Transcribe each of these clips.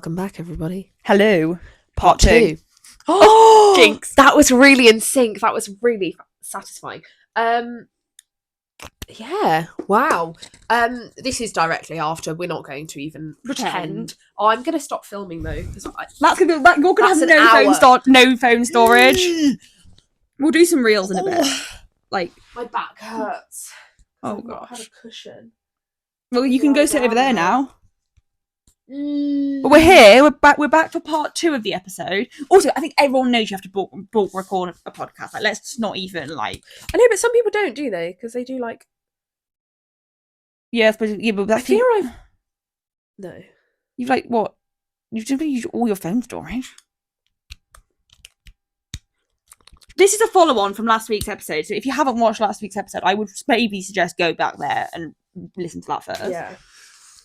Welcome back, everybody. Hello. Part two. Oh, jinx. That was really in sync. That was really satisfying. Yeah. Wow. This is directly after. We're not going to even pretend. Oh, I'm going to stop filming though because That's gonna. You're gonna have no phone storage. We'll do some reels in a bit. Like my back hurts. Oh I've not gosh. had a cushion. Well, you can go sit over there now. But We're here. We're back for part 2 of the episode. Also, I think everyone knows you have to bulk record a podcast. Like, let's not even like. I know, but some people don't, do they? Because they do like. Yeah, but I fear I've. No. You've like what? You've just used all your phone storage. This is a follow-on from last week's episode. So if you haven't watched last week's episode, I would maybe suggest go back there and listen to that first. Yeah.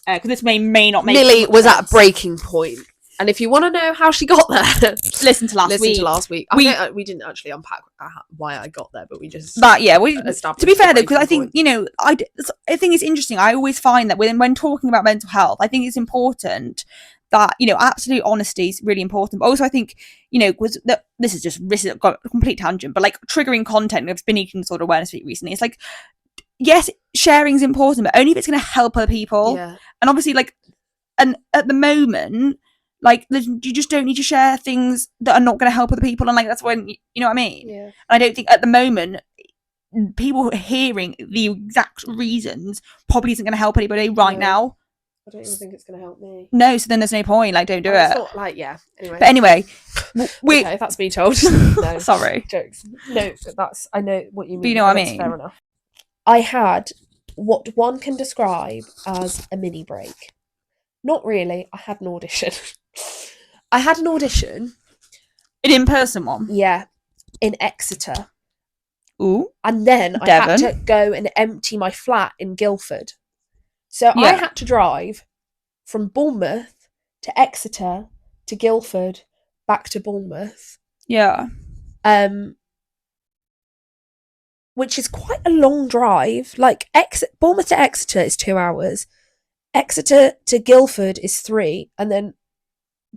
Because this may not make Millie was at a breaking point. And if you want to know how she got there, listen to last week. We didn't actually unpack why I got there, but we just to be fair though, because I think I think it's interesting. I always find that when talking about mental health, I think it's important that absolute honesty is really important. But also, I think this is got a complete tangent, but like triggering content. I've been eating disorder awareness week recently. It's like, yes, sharing is important, but only if it's going to help other people. Yeah. And obviously, and at the moment, you just don't need to share things that are not going to help other people. And that's when, you know what I mean? Yeah. I don't think at the moment, people hearing the exact reasons probably isn't going to help anybody right now. I don't even think it's going to help me. No, so then there's no point. Don't do it. It's not anyway. But anyway, okay, that's me told. No, sorry. Jokes. No, I know what you mean. But you know what I mean? Fair enough. I had what one can describe as a mini break. Not really. I had an audition. An in-person one? Yeah. In Exeter. Ooh. And then I had to go and empty my flat in Guildford. So yeah. I had to drive from Bournemouth to Exeter to Guildford back to Bournemouth. Yeah. Which is quite a long drive. Bournemouth to Exeter is 2 hours. Exeter to Guildford is 3, and then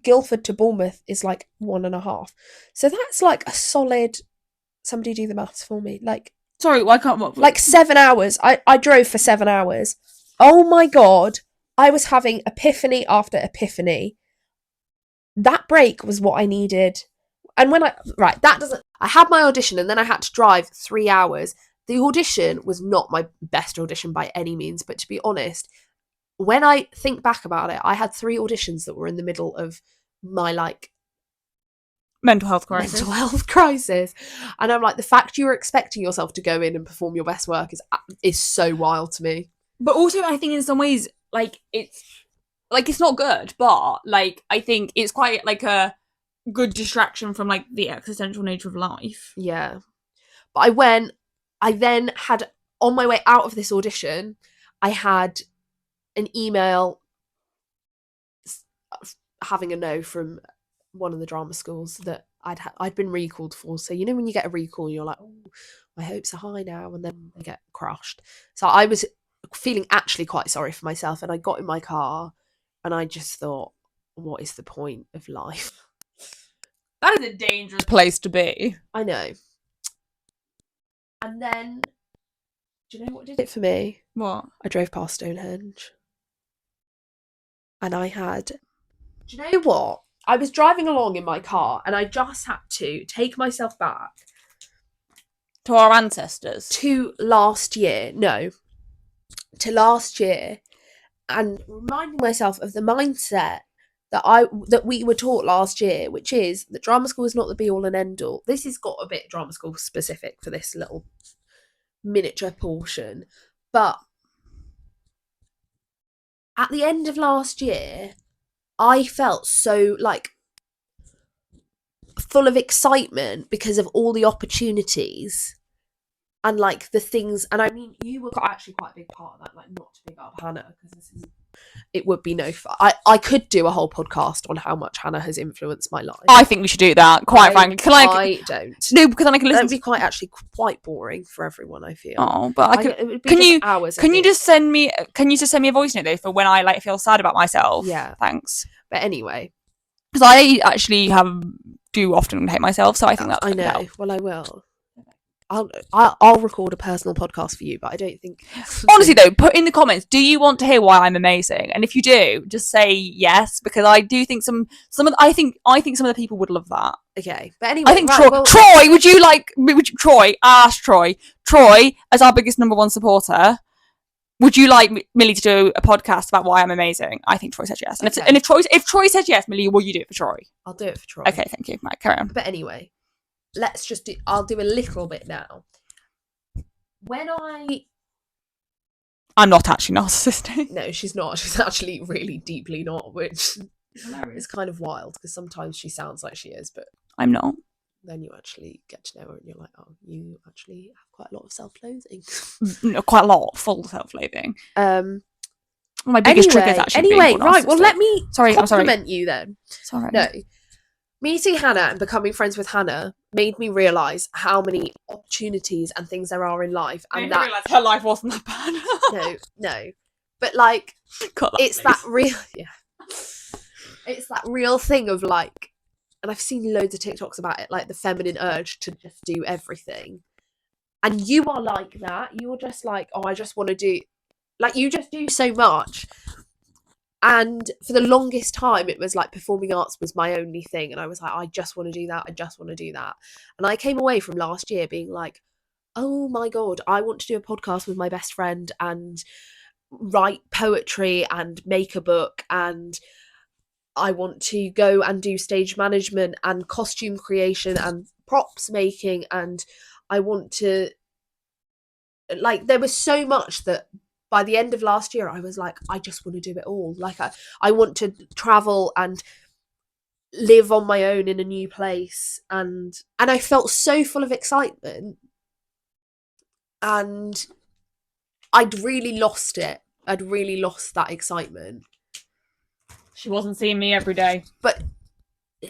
Guildford to Bournemouth is 1.5. So that's a solid. Somebody do the maths for me. Sorry, why can't 7 hours. I drove for 7 hours. Oh my god! I was having epiphany after epiphany. That break was what I needed. And when I had my audition, and then I had to drive 3 hours. The audition was not my best audition by any means, but to be honest, when I think back about it, I had 3 auditions that were in the middle of my mental health crisis. And I'm the fact you were expecting yourself to go in and perform your best work is so wild to me. But also, I think in some ways, it's not good, but I think it's quite a good distraction from the existential nature of life. Yeah. But I then had, on my way out of this audition, I had an email having a no from one of the drama schools that I'd been recalled for. So when you get a recall, you're like, oh, my hopes are high now, and then they get crushed. So I was feeling actually quite sorry for myself, and I got in my car and I just thought, what is the point of life? That is a dangerous place to be. I know. And then, do you know what did it for me? What? I drove past Stonehenge. And I had... Do you know what? I was driving along in my car and I just had to take myself back. To our ancestors? To last year. No. To last year. And reminding myself of the mindset that we were taught last year, which is that drama school is not the be all and end all. This has got a bit drama school specific for this little miniature portion. But at the end of last year, I felt so full of excitement because of all the opportunities and the things. And I mean, you were actually quite a big part of that, not to big up Hannah, because it would be no fun. I could do a whole podcast on how much Hannah has influenced my life. I think we should do that, quite frankly. I don't. No, because then I can listen. That would be quite boring for everyone, I feel. Oh, but can you just send me a voice note though for when I feel sad about myself? Yeah. Thanks. But anyway, because I actually do often hate myself, so I think that's I know. help. Well, I will. I'll record a personal podcast for you, but I don't think. Honestly, though, put in the comments. Do you want to hear why I'm amazing? And if you do, just say yes, because I do think I think some of the people would love that. Okay, but anyway, I think right, Troy. Would you Troy? Ask Troy. Troy, as our biggest number one supporter, would you like Millie to do a podcast about why I'm amazing? I think Troy said yes. And, okay. if Troy said yes, Millie, will you do it for Troy? I'll do it for Troy. Okay, thank you. Right, carry on. But anyway, I'll do a little bit now. I'm not actually narcissistic. No, she's not. She's actually really deeply not, which is kind of wild because sometimes she sounds like she is, but I'm not. Then you actually get to know her and you're like, oh, you actually have quite a lot of self-loathing. No, quite a lot, full self-loathing. My biggest trigger is actually being right. Well, let me compliment you then. Sorry. No, meeting Hannah and becoming friends with Hannah made me realise how many opportunities and things there are in life, and that realise her life wasn't that bad. no, but like it's that real, it's that real thing of like, and I've seen loads of TikToks about it, like the feminine urge to just do everything, and you are like that. You're just like, oh, I just want to do, like, you just do so much. And for the longest time, it was like performing arts was my only thing. And I was like, I just want to do that. I just want to do that. And I came away from last year being like, oh my God, I want to do a podcast with my best friend and write poetry and make a book. And I want to go and do stage management and costume creation and props making. And I want to, like, there was so much that by the end of last year, I was like, I just want to do it all. Like, I want to travel and live on my own in a new place. And I felt so full of excitement. And I'd really lost it. I'd really lost that excitement. She wasn't seeing me every day. But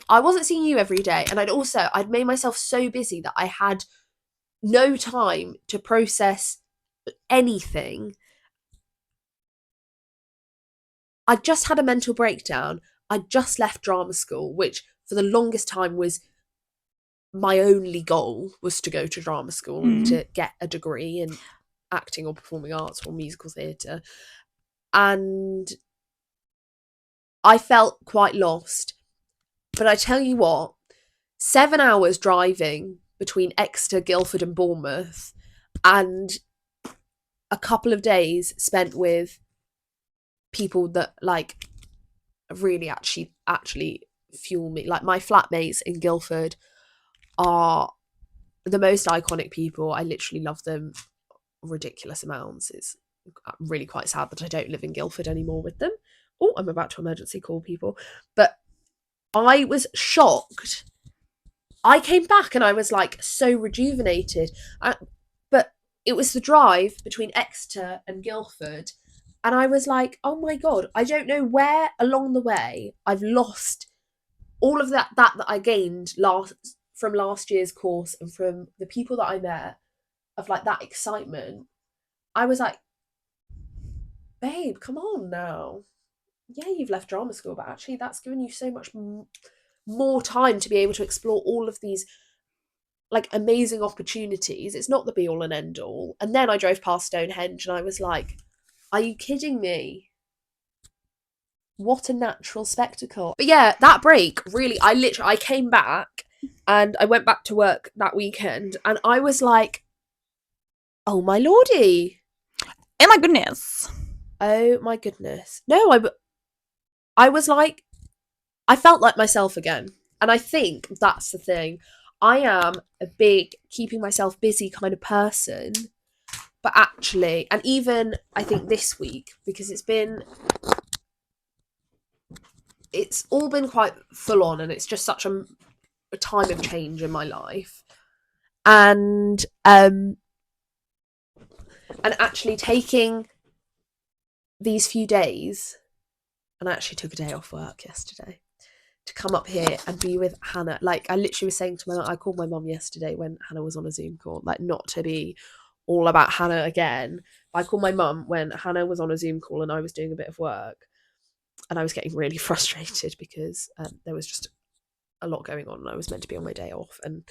I wasn't seeing you every day. And I'd made myself so busy that I had no time to process anything. I just had a mental breakdown. I just left drama school, which for the longest time was my only goal, was to go to drama school and to get a degree in acting or performing arts or musical theatre. And I felt quite lost. But I tell you what, 7 hours driving between Exeter, Guildford and Bournemouth, and a couple of days spent with people that like really actually fuel me. Like, my flatmates in Guildford are the most iconic people. I literally love them ridiculous amounts. It's really quite sad that I don't live in Guildford anymore with them. Oh, I'm about to emergency call people. But I was shocked. I came back and I was like so rejuvenated. But it was the drive between Exeter and Guildford. And I was like, oh my God, I don't know where along the way I've lost all of that I gained from last year's course and from the people that I met, of like that excitement. I was like, babe, come on now. Yeah, you've left drama school, but actually that's given you so much more time to be able to explore all of these like amazing opportunities. It's not the be all and end all. And then I drove past Stonehenge and I was like, are you kidding me? What a natural spectacle. But yeah, that break, really, I came back and I went back to work that weekend and I was like, oh my lordy. Oh my goodness. Oh my goodness. No, I was like, I felt like myself again. And I think that's the thing. I am a big keeping myself busy kind of person. But actually, and even I think this week, because it's all been quite full on and it's just such a time of change in my life. And actually taking these few days, and I actually took a day off work yesterday to come up here and be with Hannah. Like, I literally was saying to I called my mum yesterday when Hannah was on a Zoom call, like, not to be all about Hannah again. I called my mum when Hannah was on a Zoom call and I was doing a bit of work. and I was getting really frustrated because there was just a lot going on and I was meant to be on my day off. And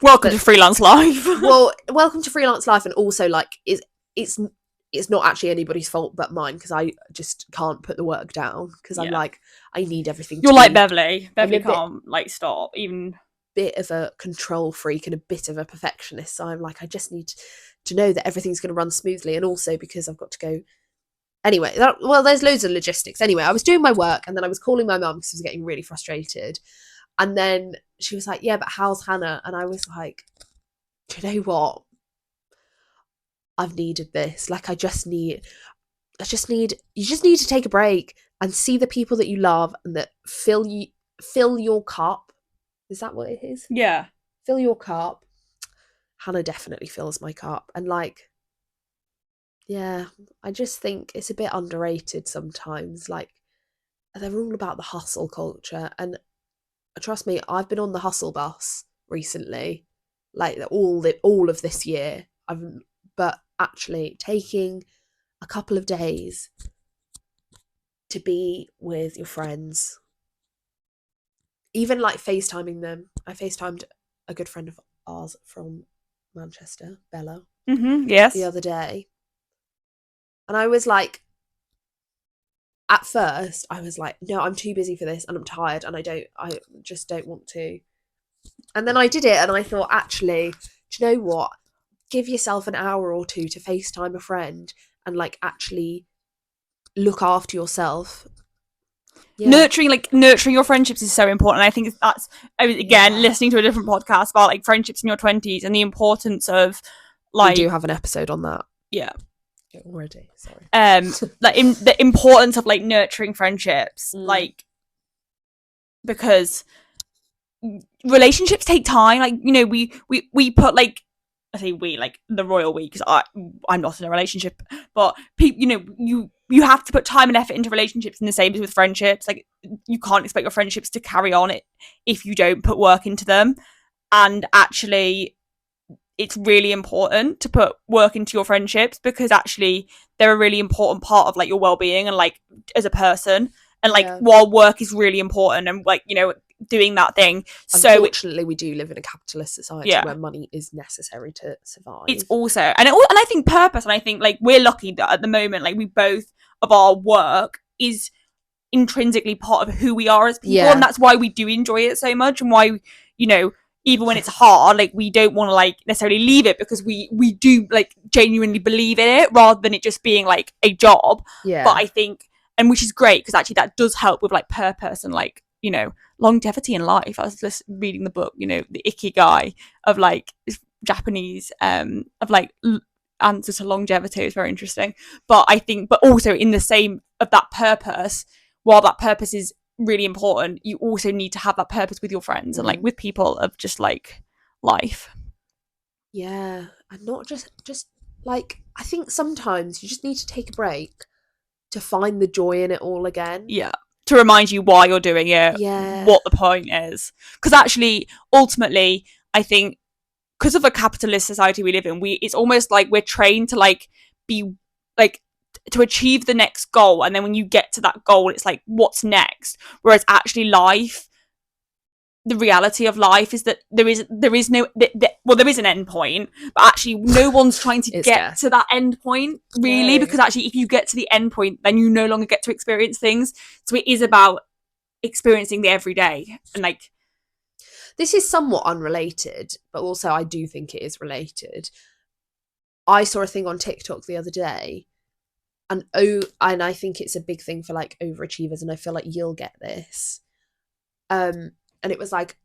welcome to freelance life. Well, welcome to freelance life, and also like it's not actually anybody's fault but mine, because I just can't put the work down, because I'm like, I need everything. You're like Beverly can't like stop, even bit of a control freak and a bit of a perfectionist, so I'm like, I just need to know that everything's going to run smoothly. And also because I've got to go anyway, there's loads of logistics. Anyway, I was doing my work and then I was calling my mum because I was getting really frustrated, and then she was like, yeah, but how's Hannah? And I was like, do you know what, I've needed this. Like, you just need to take a break and see the people that you love and that fill your cup. Is that what it is? Yeah. Fill your cup. Hannah definitely fills my cup. And like, yeah, I just think it's a bit underrated sometimes. Like, they're all about the hustle culture. And trust me, I've been on the hustle bus recently, like all of this year. But actually taking a couple of days to be with your friends, even like FaceTiming them. I FaceTimed a good friend of ours from Manchester, Bella, yes, the other day. And I was like, at first, I was like, no, I'm too busy for this and I'm tired and I just don't want to. And then I did it and I thought, actually, do you know what? Give yourself an hour or two to FaceTime a friend and like actually look after yourself. Yeah. Nurturing your friendships is so important. I think that's, again, listening to a different podcast about like friendships in your 20s and the importance of like, we do have an episode on that. Yeah. Already, sorry. Like the importance of like nurturing friendships, like, because relationships take time. Like, you know, we put like, I say we, like the royal we, because I'm not in a relationship, but people, you know, you have to put time and effort into relationships, and the same as with friendships. Like, you can't expect your friendships to carry on it if you don't put work into them. And actually, it's really important to put work into your friendships, because actually they're a really important part of like your well-being and like as a person. And like, while work is really important and like, you know, doing that thing, unfortunately we do live in a capitalist society where money is necessary to survive. It's also, and I think purpose, and I think like we're lucky that at the moment, like, we both of our work is intrinsically part of who we are as people, and that's why we do enjoy it so much, and why, you know, even when it's hard, like, we don't want to like necessarily leave it, because we do like genuinely believe in it, rather than it just being like a job. But I think, and which is great, because actually that does help with like purpose and like, you know, longevity in life. I was just reading the book, you know, the Ikigai, of like Japanese of like answer to longevity. Is very interesting. But I think, but also in the same of that purpose, while that purpose is really important, you also need to have that purpose with your friends and like with people of just like life. Yeah, and not just like, I think sometimes you just need to take a break to find the joy in it all again. Yeah, to remind you why you're doing it, what the point is. Because actually, ultimately, I think because of a capitalist society we live in, it's almost like we're trained to like be like to achieve the next goal, and then when you get to that goal, it's like, what's next? Whereas actually life, the reality of life is that there is no there is an end point, but actually no one's trying to get to that end point, really, because actually if you get to the end point, then you no longer get to experience things. So it is about experiencing the everyday. And like, this is somewhat unrelated, but also I do think it is related. I saw a thing on TikTok the other day, and I think it's a big thing for like overachievers, and I feel like you'll get this. And it was like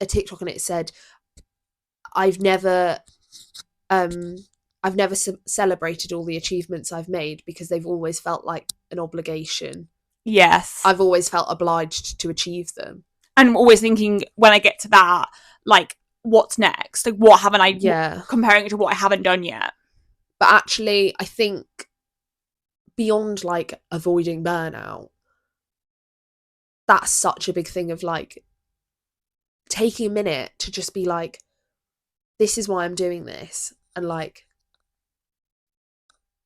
a TikTok, and it said, I've never celebrated all the achievements I've made, because they've always felt like an obligation. Yes. I've always felt obliged to achieve them. And I'm always thinking, when I get to that, like, what's next? Like, what haven't I, comparing it to what I haven't done yet. But actually, I think beyond like avoiding burnout, that's such a big thing of like taking a minute to just be like, this is why I'm doing this, and like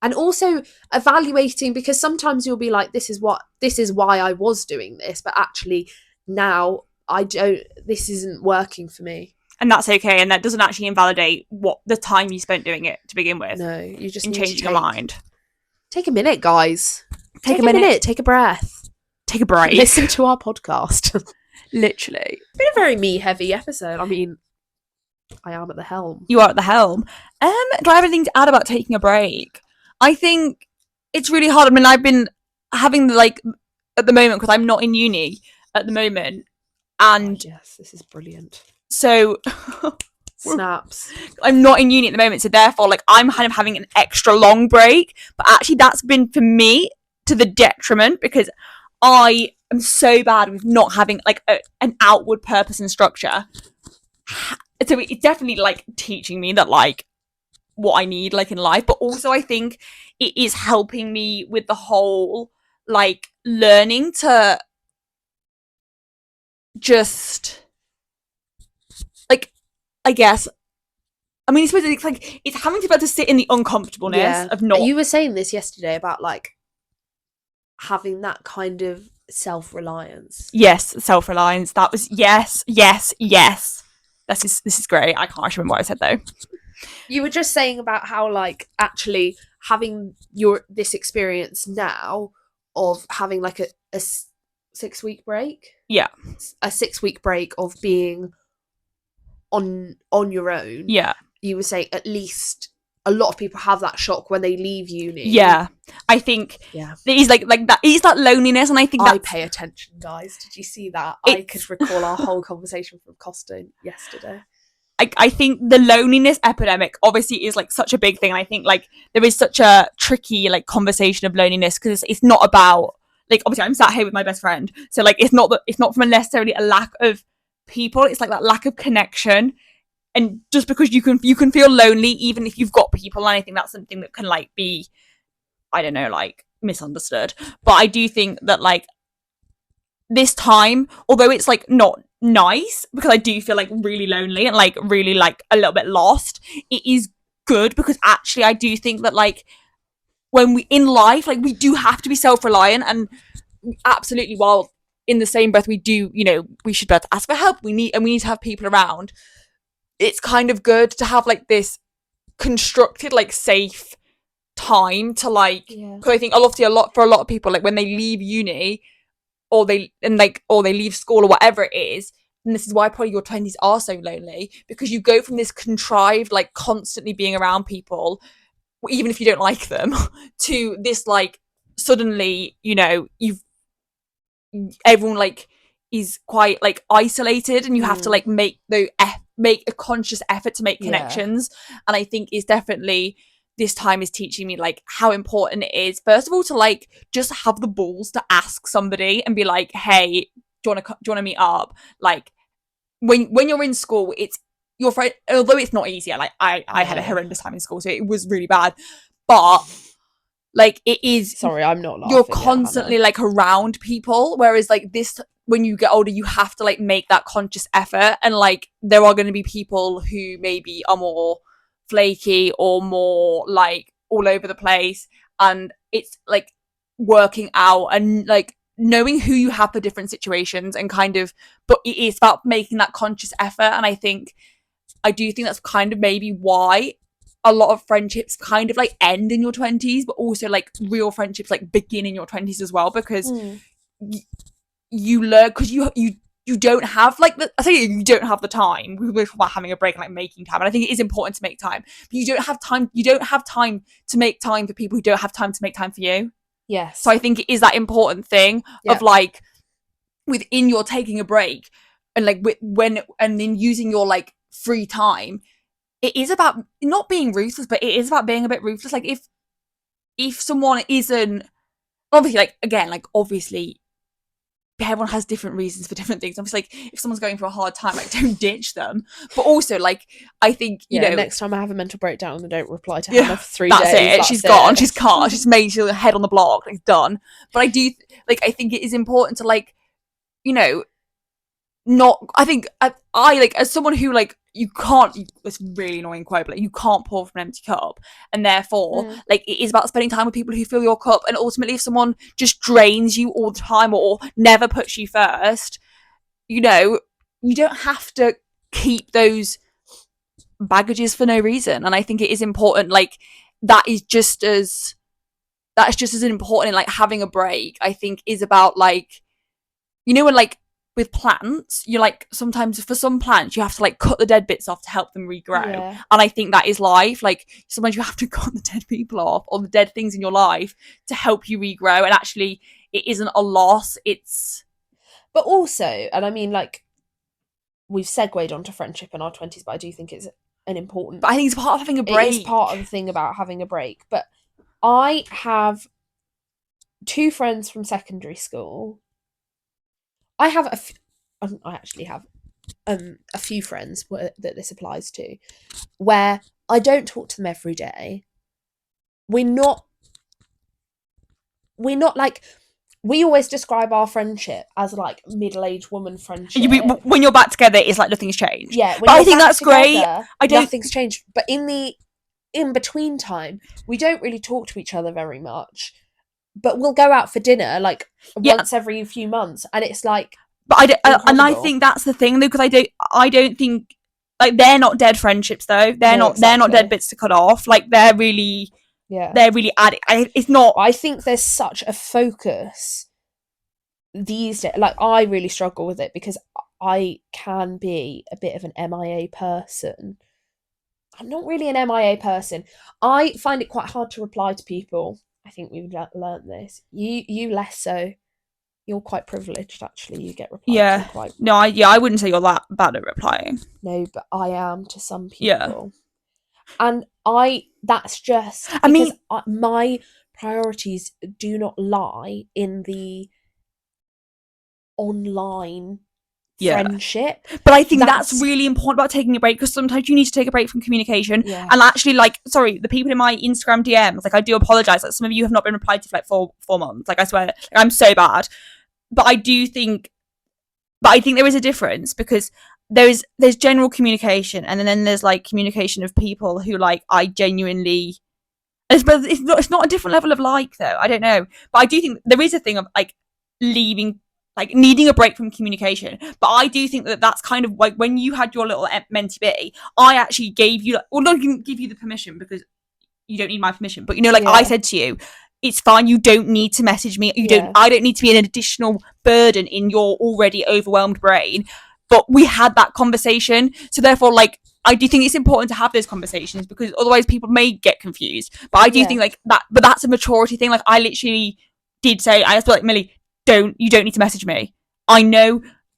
And also evaluating, because sometimes you'll be like, this is why I was doing this, but actually now this isn't working for me. And that's okay, and that doesn't actually invalidate what the time you spent doing it to begin with. No, you just in need changing to your mind. Take a minute, guys. Take a minute. Take a breath. Take a break. Listen to our podcast. Literally. It's been a very me-heavy episode. I mean, I am at the helm. You are at the helm. Do I have anything to add about taking a break? I think it's really hard. I mean, I've been having like at the moment, because I'm not in uni at the moment, and yes, this is brilliant. So snaps. I'm not in uni at the moment, so therefore like I'm kind of having an extra long break, but actually that's been for me to the detriment, because I am so bad with not having like an outward purpose and structure. So it's definitely like teaching me that like what I need like in life, but also I think it is helping me with the whole like learning to just like, I guess, I mean, it's like it's having to be able to sit in the uncomfortableness of not. You were saying this yesterday about like having that kind of self-reliance. Yes, self-reliance. That was yes. This is great. I can't actually remember what I said though. You were just saying about how like actually having this experience now of having like a 6-week break. Yeah. A 6-week break of being on your own. Yeah. You were saying at least a lot of people have that shock when they leave uni. Yeah. I think it is like that. It is that loneliness, and I think I pay attention, guys. Did you see that? I could recall our whole conversation from Costa yesterday. I think the loneliness epidemic obviously is like such a big thing. And I think like there is such a tricky like conversation of loneliness, because it's not about like, obviously I'm sat here with my best friend, so like it's not from necessarily a lack of people. It's like that lack of connection, and just because you can feel lonely even if you've got people. And I think that's something that can like be, I don't know, like misunderstood. But I do think that like this time, although it's like not nice, because I do feel like really lonely and like really like a little bit lost, it is good, because actually I do think that like when we in life, like we do have to be self-reliant, and absolutely, while in the same breath we do, you know, we should be able to ask for help, we need to have people around. It's kind of good to have like this constructed like safe time to like, because I think for a lot of people, like when they leave uni or they leave school or whatever it is, and this is why probably your 20s are so lonely, because you go from this contrived like constantly being around people even if you don't like them to this like suddenly, you know, everyone like is quite like isolated, and you have to like make a conscious effort to make connections. And I think is definitely, this time is teaching me like how important it is, first of all, to like just have the balls to ask somebody and be like, hey, do you want to meet up? Like when you're in school, it's your friend, although it's not easy. Like I had a horrendous time in school, so it was really bad, but like it is, sorry, I'm not laughing, you're constantly like around people, whereas like this, when you get older, you have to like make that conscious effort, and like there are going to be people who maybe are more flaky or more like all over the place, and it's like working out and like knowing who you have for different situations, and kind of, but it is about making that conscious effort. And I do think that's kind of maybe why a lot of friendships kind of like end in your 20s, but also like real friendships like begin in your 20s as well, because you learn, because you don't have like I say you don't have the time. We were talking about having a break and like making time, and I think it is important to make time, but you don't have time to make time for people who don't have time to make time for you. Yes. So I think it is that important thing of like within your taking a break, and like and then using your like free time, it is about not being ruthless, but it is about being a bit ruthless. Like if someone isn't, obviously, like again, like obviously everyone has different reasons for different things. Obviously, like if someone's going through a hard time, like don't ditch them. But also, like I think you know, next time I have a mental breakdown and don't reply to Hannah for 3 days, that's it. She's gone. She's cut. She's made her head on the block. Like done. But I do like, I think it is important to like, you know, not. I think I like, as someone who like you can't, it's really annoying quote, but like, you can't pour from an empty cup. And therefore, like, it is about spending time with people who fill your cup. And ultimately, if someone just drains you all the time or never puts you first, you know, you don't have to keep those baggages for no reason. And I think it is important, like, that is just as important in like having a break. I think is about like, you know, when like with plants, you're like, sometimes for some plants you have to like cut the dead bits off to help them regrow. Yeah. And I think that is life. Like, sometimes you have to cut the dead people off or the dead things in your life to help you regrow. And actually, it isn't a loss. It's But also, and I mean, like, we've segued onto friendship in our 20s, but I do think it's an important. But I think it's part of having a break. It is part of the thing about having a break. But I have 2 friends from secondary school. I actually have a few friends that this applies to, where I don't talk to them every day. We're not like, we always describe our friendship as like middle-aged woman friendship. When you're back together, it's like nothing's changed. Yeah, but I think that's together, great. Nothing's changed. But in the in between time, we don't really talk to each other very much. But we'll go out for dinner like once every few months, and it's like. But I think that's the thing though, because I don't think, like, they're not dead friendships though. They're not dead bits to cut off. Like, they're really adding. It's not. I think there's such a focus these days. Like, I really struggle with it because I can be a bit of an MIA person. I'm not really an MIA person. I find it quite hard to reply to people. I think we've learned this. You less so. You're quite privileged, actually. You get replied to quite. No, I wouldn't say you're that bad at replying. No, but I am to some people. Yeah. And that's just. My priorities do not lie in the online friendship. But I think that's really important about taking a break, because sometimes you need to take a break from communication. Yeah. And actually, like, sorry, the people in my Instagram DMs, like, I do apologise. Like, some of you have not been replied to for like four months. Like, I swear, like, I'm so bad. But I think there is a difference, because there's general communication, and then there's like communication of people who, like, I genuinely. It's not a different level of like, though. I don't know, but I do think there is a thing of like leaving. Like, needing a break from communication. But I do think that's kind of like when you had your little mentee bit, I actually gave you, not give you the permission, because you don't need my permission, but, you know, like, I said to you, it's fine, you don't need to message me, I don't need to be an additional burden in your already overwhelmed brain. But we had that conversation, so therefore, like, I do think it's important to have those conversations, because otherwise people may get confused. But I do think like that, but that's a maturity thing. Like, I literally did say, I just feel like, Millie, you don't need to message me. I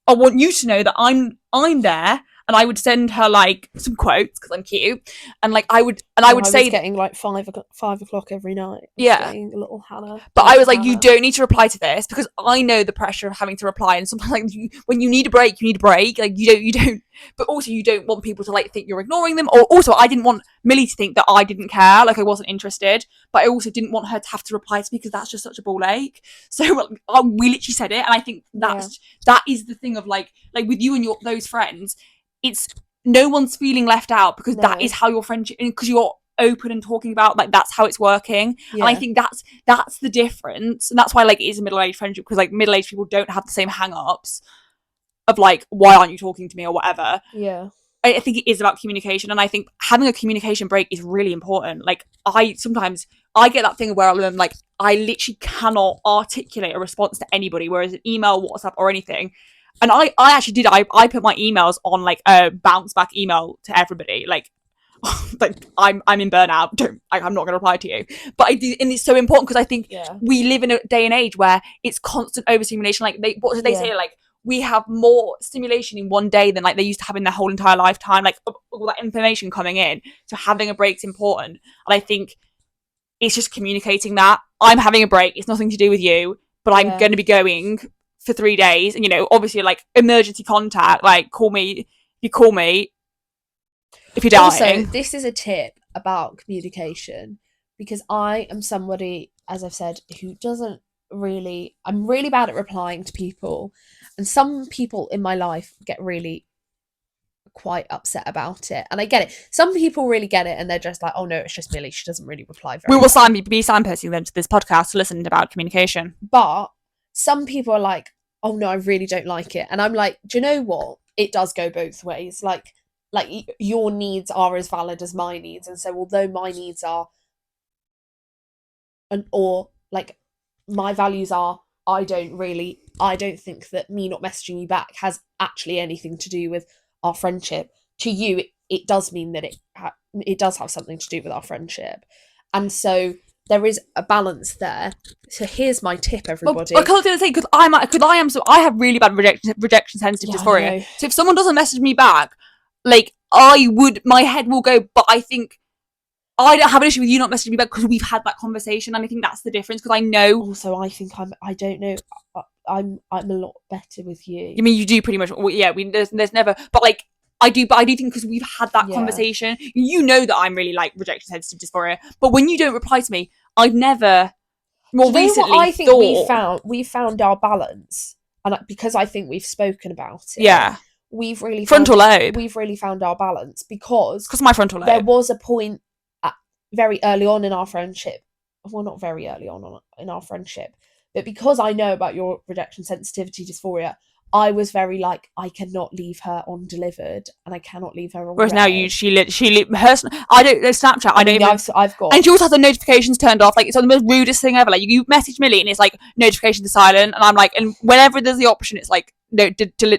want you to know that I'm there. And I would send her like some quotes because I'm cute, and like I would say, getting like 5 o'clock every night. Getting a little Hannah. But I was like, you don't need to reply to this, because I know the pressure of having to reply, and sometimes like when you need a break, you need a break. Like, you don't. But also, you don't want people to like think you're ignoring them. Or also, I didn't want Millie to think that I didn't care, like I wasn't interested. But I also didn't want her to have to reply to me, because that's just such a ball ache. So we literally said it, and I think that is the thing of like with you and those friends. It's no one's feeling left out, because that is how your friendship, because you're open and talking about, like, that's how it's working. And I think that's the difference, and that's why like it is a middle-aged friendship, because like middle-aged people don't have the same hang-ups of like, why aren't you talking to me or whatever. I think it is about communication, and I think having a communication break is really important. Like, sometimes I get that thing where I'm like, I literally cannot articulate a response to anybody, whereas an email, WhatsApp, or anything. And I actually did. I put my emails on like a bounce back email to everybody. Like, I'm in burnout. I'm not going to reply to you. But I do, and it's so important, because I think we live in a day and age where it's constant overstimulation. Like, what did they say? Like, we have more stimulation in one day than like they used to have in their whole entire lifetime. Like, all that information coming in. So having a break's important. And I think it's just communicating that I'm having a break. It's nothing to do with you, but I'm going to be going for 3 days, and, you know, obviously, like, emergency contact, like, call me if you're dying. Also, this is a tip about communication, because I am somebody, as I've said, who doesn't really, I'm really bad at replying to people, and some people in my life get really quite upset about it. And I get it. Some people really get it and they're just like, oh no, it's just Millie. She doesn't really reply very We will well. be signposting them to this podcast to listen about communication. But some people are like, oh no, I really don't like it. And I'm like, do you know what? It does go both ways. Like your needs are as valid as my needs. And so although my needs are, or like my values are, I don't think that me not messaging you back has actually anything to do with our friendship. To you, it does mean that it does have something to do with our friendship. And so there is a balance there. So here's my tip, everybody. I can't say because I have really bad rejection sensitive dysphoria. So if someone doesn't message me back, like my head will go, but I think I don't have an issue with you not messaging me back because we've had that conversation, and I think that's the difference. Because I know. Also, I think I don't know. I'm a lot better with you. I mean, you do pretty much. Well, yeah, there's never, but like I do think because we've had that conversation, you know that I'm really like rejection sensitive dysphoria. But when you don't reply to me, I've never. More recently, I think we found our balance, and because I think we've spoken about it. Yeah, we've really frontal lobe. We've really found our balance because my frontal lobe. There was a point very early on in our friendship. Well, not very early on in our friendship, but because I know about your rejection sensitivity dysphoria, I was very like, I cannot leave her undelivered, and I cannot leave her on. Whereas now I don't Snapchat. I don't even. I've got, and she also has the notifications turned off. Like it's the most rudest thing ever. Like you message Millie and it's like notifications are silent, and I'm like, and whenever there's the option, it's like no,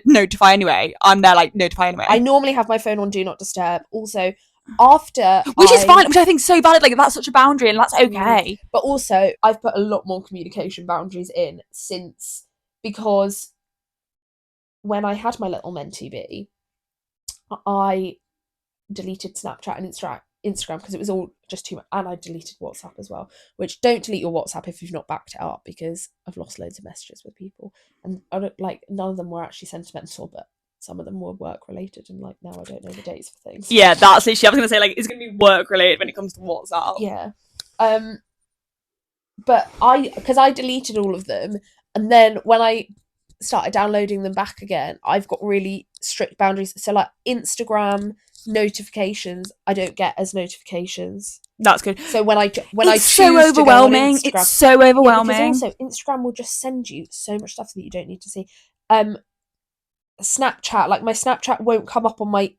notify anyway. I'm there like notify anyway. I normally have my phone on do not disturb. Also, after is fine, which I think is so valid. Like that's such a boundary, and that's okay. But also, I've put a lot more communication boundaries in because when I had my little mentee bee, I deleted Snapchat and Instagram because it was all just too much, and I deleted WhatsApp as well. Which, don't delete your WhatsApp if you've not backed it up, because I've lost loads of messages with people, and I don't like, none of them were actually sentimental, but some of them were work related, and like now I don't know the dates for things. Yeah, that's literally, I was gonna say, like, it's gonna be work related when it comes to WhatsApp. Yeah. But because I deleted all of them, and then when I started downloading them back again, I've got really strict boundaries. So like Instagram notifications, I don't get as notifications. That's good. So when I choose so overwhelming. To go on Instagram, it's so overwhelming. Yeah, also Instagram will just send you so much stuff that you don't need to see. Snapchat, like my Snapchat won't come up on my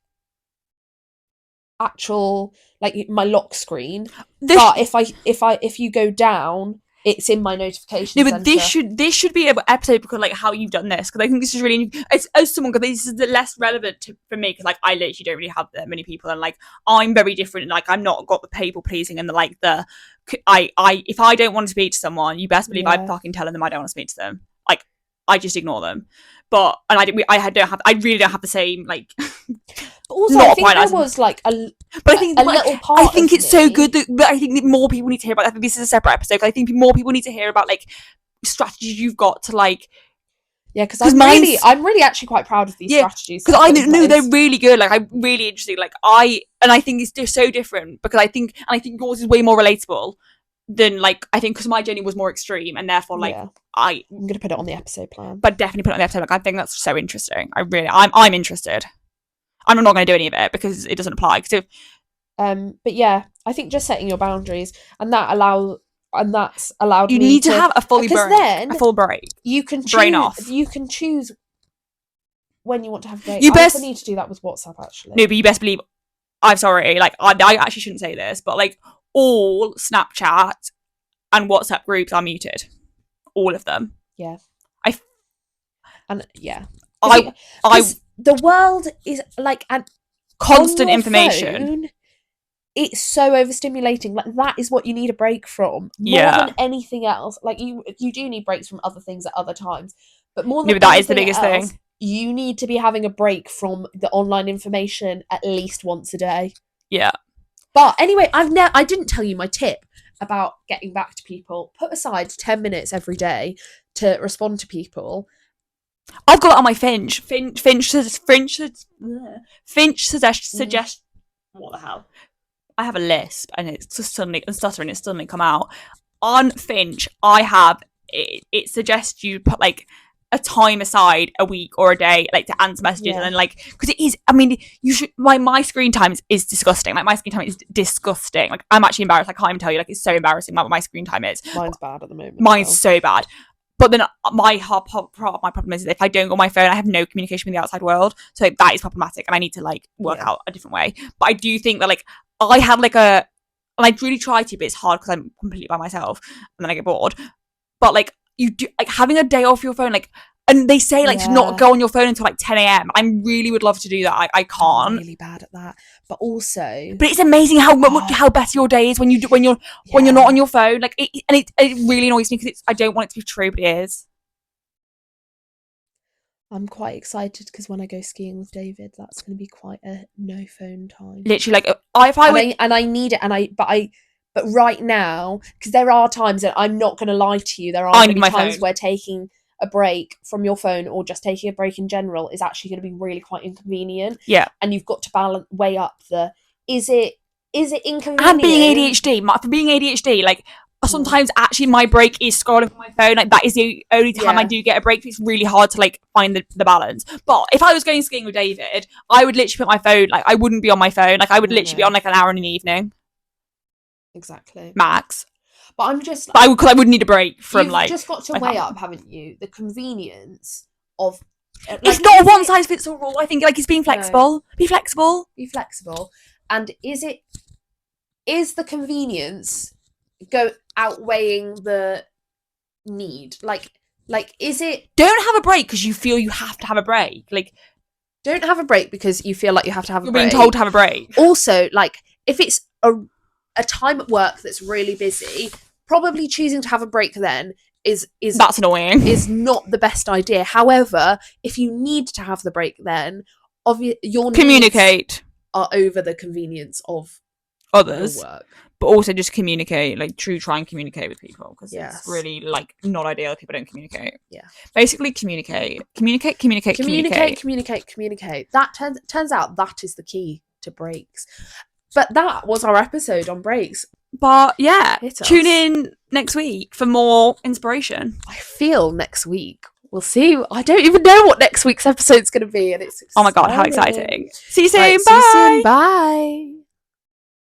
actual, like my lock screen. But if you go down, it's in my notification center. This should be an episode because like how you've done this, because I think this is really, as someone, because this is less relevant for me, because like I literally don't really have that many people, and like I'm very different. Like I'm not got the people pleasing and if I don't want to speak to someone, you best believe I'm fucking telling them I don't want to speak to them. Like I just ignore them. But I really don't have the same like. But also, I think there was like a little part. I think it's so good that I think that more people need to hear about. I think this is a separate episode. I think more people need to hear about like strategies you've got to like. Yeah, because I'm really actually quite proud of these strategies. Because I know they're really good. Like I'm really interested. Like I think it's just so different, because I think yours is way more relatable than like, I think because my journey was more extreme, and therefore like I'm gonna put it on the episode plan. But definitely put it on the episode. Like I think that's so interesting. I'm interested. I'm not going to do any of it because it doesn't apply. But yeah, I think just setting your boundaries, and that's allowed. You need to have a full break. You can choose, brain off. You can choose when you want to have a break. You also need to do that with WhatsApp, actually. No, but you best believe. I'm sorry. Like I actually shouldn't say this, but like all Snapchat and WhatsApp groups are muted. All of them. Yeah. The world is like an constant information. Phone, it's so overstimulating. Like that is what you need a break from more than anything else. Like you do need breaks from other things at other times, but more than that is the biggest thing. You need to be having a break from the online information at least once a day. Yeah. But anyway, I didn't tell you my tip about getting back to people. Put aside 10 minutes every day to respond to people. I've got it on my Finch. Finch suggest. What the hell? I have a lisp, and it's just suddenly stuttering. It's suddenly come out on Finch. I have it suggests you put like a time aside a week or a day, like, to answer messages. And then, like, because it is, I mean, you should, my screen time is disgusting. Like, my screen time is disgusting. Like, I'm actually embarrassed. I can't even tell you. Like, it's so embarrassing what my screen time is. Mine's bad at the moment. Mine's so bad. But then part of my problem is that if I don't go on my phone, I have no communication with the outside world. So that is problematic, and I need to, like, work out a different way. But I do think that, like, I had like and I really try to, but it's hard because I'm completely by myself, and then I get bored. But, like, you do, like, having a day off your phone, like, and they say, like, to not go on your phone until, like, 10 a.m. I really would love to do that. I can't. I'm really bad at that. But also, but it's amazing how better your day is when you're not on your phone. Like, it really annoys me because I don't want it to be true, but it is. I'm quite excited because when I go skiing with David, that's going to be quite a no phone time. Literally, like, if I went, and I need it, but right now, because there are times that I'm not going to lie to you, there are going to be times where taking a break from your phone or just taking a break in general is actually going to be really quite inconvenient. Yeah, and you've got to weigh up is it inconvenient? And being ADHD, like, sometimes actually my break is scrolling on my phone. Like, that is the only time I do get a break. It's really hard to, like, find the balance. But if I was going skiing with David, I would literally put my phone, like, I wouldn't be on my phone. Like, I would literally be on, like, an hour in the evening. Exactly. Max. But I'm just... But I would need a break from, like... You've just got to weigh up, haven't you? The convenience of... Like, it's not a one-size-fits-all rule. I think, like, it's being flexible. No. Be flexible. And is the convenience outweighing the need? Like, is it... Don't have a break because you feel you have to have a break. Like... Don't have a break because you feel like you have to have a break. You're being told to have a break. Also, like, if it's a time at work that's really busy, probably choosing to have a break then is that's annoying. Is not the best idea. However, if you need to have the break, then your communicate are over the convenience of others. Your work. But also just communicate, like, try and communicate with people, because it's really, like, not ideal if people don't communicate. Yeah. Basically, communicate. That turns out that is the key to breaks. But that was our episode on breaks. But yeah, tune in next week for more inspiration. I feel next week we'll see. I don't even know what next week's episode's going to be, and it's exciting. Oh my god, how exciting! See you soon. Right, bye. See you soon. Bye.